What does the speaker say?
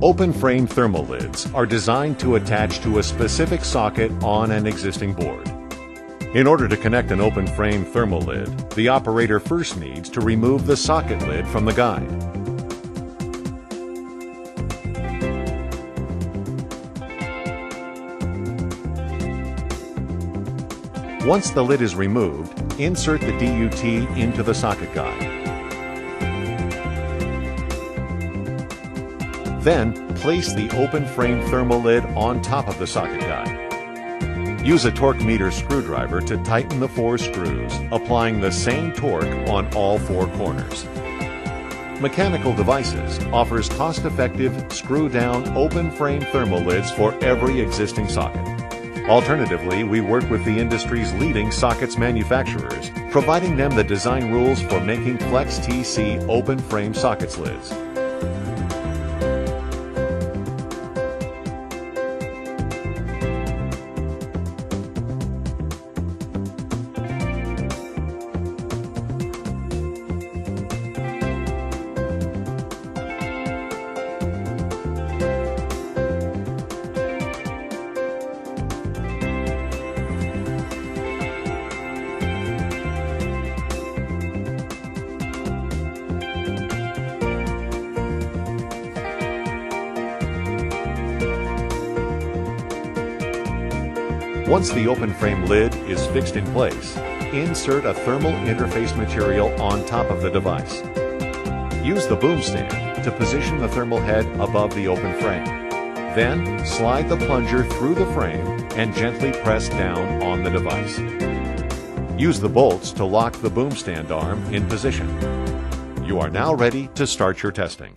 Open frame thermal lids are designed to attach to a specific socket on an existing board. In order to connect an open frame thermal lid, the operator first needs to remove the socket lid from the guide. Once the lid is removed, insert the DUT into the socket guide. Then, place the open frame thermal lid on top of the socket guide. Use a torque meter screwdriver to tighten the 4 screws, applying the same torque on all 4 corners. Mechanical Devices offers cost-effective, screw-down open frame thermal lids for every existing socket. Alternatively, we work with the industry's leading sockets manufacturers, providing them the design rules for making Flex TC open frame sockets lids. Once the open frame lid is fixed in place, insert a thermal interface material on top of the device. Use the boom stand to position the thermal head above the open frame. Then, slide the plunger through the frame and gently press down on the device. Use the bolts to lock the boom stand arm in position. You are now ready to start your testing.